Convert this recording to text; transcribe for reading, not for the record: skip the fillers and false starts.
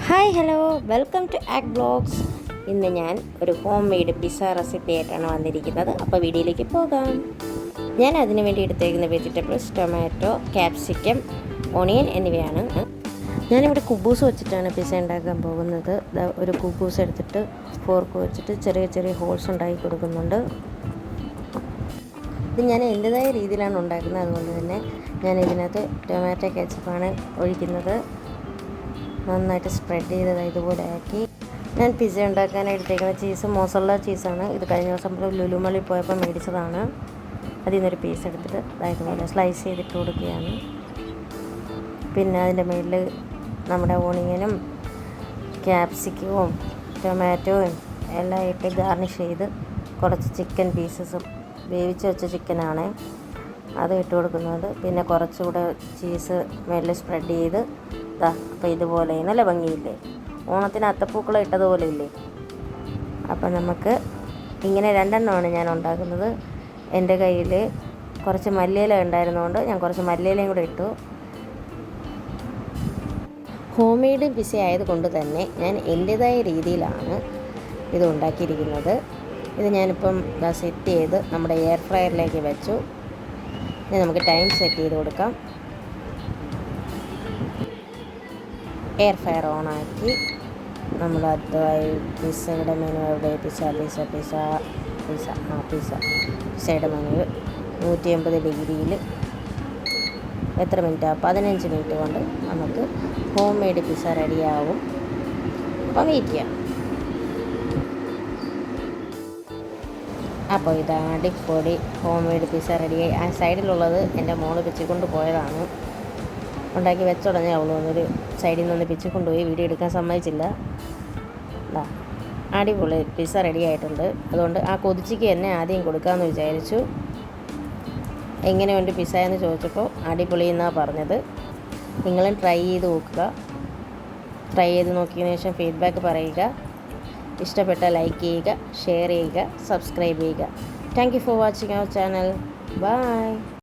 Hi hello welcome to ആക് blogs. ഇന്ന് ഞാൻ ഒരു ഹോം മെയ്ഡ് പിസ്സ റെസിപ്പി ആയിട്ടാണ് വന്നിരിക്കുന്നത്. അപ്പോൾ വീഡിയോയിലേക്ക് പോകാം. ഞാൻ അതിന് വേണ്ടി എടുത്തേക്കുന്ന വെജിറ്റബിൾസ് ടൊമാറ്റോ, ക്യാപ്സിക്കം, ഓണിയൻ എന്നിവയാണ്. ഞാനിവിടെ കുബൂസ് വെച്ചിട്ടാണ് പിസ്സ ഉണ്ടാക്കാൻ പോകുന്നത്. ഒരു കുബൂസ് എടുത്തിട്ട് ഫോർക്ക് വെച്ചിട്ട് ചെറിയ ചെറിയ ഹോൾസ് ഉണ്ടാക്കി കൊടുക്കുന്നുണ്ട്. ഇത് ഞാൻ എൻ്റെതായ രീതിയിലാണ് ഉണ്ടാക്കുന്നത്. അതുകൊണ്ട് തന്നെ ഞാൻ ഇതിനകത്ത് ടൊമാറ്റോ കെച്ചപ്പാണ് ഒഴിക്കുന്നത്. നന്നായിട്ട് സ്പ്രെഡ് ചെയ്തത് ഇതുപോലെ ആക്കി. ഞാൻ പിസ്സ ഉണ്ടാക്കാനായി എടുത്തേക്കുന്ന ചീസ് മോസറല്ല ചീസാണ്. ഇത് കഴിഞ്ഞ ദിവസം ലുലു മാളിൽ പോയപ്പോൾ മേടിച്ചതാണ്. അതിൽ നിന്നൊരു പീസ് എടുത്തിട്ട് ഇതുപോലെ സ്ലൈസ് ചെയ്തിട്ട് കൊടുക്കുകയാണ്. പിന്നെ അതിൻ്റെ മുകളിൽ നമ്മുടെ ഓണിയനും ക്യാപ്സിക്കവും ടൊമാറ്റോയും എല്ലാം ഇട്ട് ഗാർണിഷ് ചെയ്ത് കുറച്ച് ചിക്കൻ പീസസും വേവിച്ച് വെച്ച ചിക്കനാണ് അത് ഇട്ട് കൊടുക്കുന്നത്. പിന്നെ കുറച്ചുകൂടെ ചീസ് മേളിൽ സ്പ്രെഡ് ചെയ്ത് അപ്പോൾ ഇതുപോലെ നല്ല ഭംഗിയില്ലേ, ഓണത്തിന് അത്തപ്പൂക്കളം ഇട്ടതുപോലെ ഇല്ലേ. അപ്പോൾ നമുക്ക് ഇങ്ങനെ രണ്ടെണ്ണമാണ് ഞാൻ ഉണ്ടാക്കുന്നത്. എൻ്റെ കയ്യിൽ കുറച്ച് മല്ലിയില ഉണ്ടായിരുന്നതുകൊണ്ട് ഞാൻ കുറച്ച് മല്ലിയിലയും കൂടെ ഇട്ടു. ഹോം മെയ്ഡ് പിസ്സ ആയതുകൊണ്ട് തന്നെ ഞാൻ എൻ്റേതായ രീതിയിലാണ് ഇത് ഉണ്ടാക്കിയിരിക്കുന്നത്. ഇത് ഞാനിപ്പം സെറ്റ് ചെയ്ത് നമ്മുടെ എയർ ഫ്രയറിലേക്ക് വെച്ചു. ഇനി നമുക്ക് ടൈം സെറ്റ് ചെയ്ത് കൊടുക്കാം. എയർ ഫ്രയർ ഓണാക്കി നമ്മൾ അതുമായി പിസ്സയുടെ മെനു എവിടെ പിസ്സയുടെ മെനു 180 ഡിഗ്രിയിൽ എത്ര മിനിറ്റാണ്? 15 മിനിറ്റ് കൊണ്ട് നമുക്ക് ഹോം മെയ്ഡ് പിസ്സ റെഡിയാവും. അപ്പോൾ വെയിറ്റ് ചെയ്യാം. അപ്പോൾ ഇത് അടിപൊളി ഹോം മെയ്ഡ് പിസ്സ റെഡിയായി. ആ സൈഡിലുള്ളത് എൻ്റെ മോള് പിച്ചിക്കൊണ്ട് പോയതാണ്. ഉണ്ടാക്കി വെച്ചുടഞ്ഞേ അവള് വന്നൊരു സൈഡിൽ നിന്ന് പിച്ചിക്കൊണ്ടുപോയി, വീഡിയോ എടുക്കാൻ സമ്മതിച്ചില്ല. അടിപൊളി പിസ്സ റെഡി ആയിട്ടുണ്ട്. അതുകൊണ്ട് ആ കൊതിച്ചിക്ക് തന്നെ ആദ്യം കൊടുക്കാമെന്ന് വിചാരിച്ചു. എങ്ങനെയുണ്ട് പിസ്സ എന്ന് ചോദിച്ചപ്പോൾ അടിപൊളി എന്നാണ് പറഞ്ഞത്. നിങ്ങളും ട്രൈ ചെയ്ത് നോക്കുക. ട്രൈ ചെയ്ത് നോക്കിയതിന് ശേഷം ഫീഡ്ബാക്ക് പറയുക. ഇഷ്ടപ്പെട്ടാൽ ലൈക്ക് ചെയ്യുക, ഷെയർ ചെയ്യുക, സബ്സ്ക്രൈബ് ചെയ്യുക. Thank you for watching our channel. By.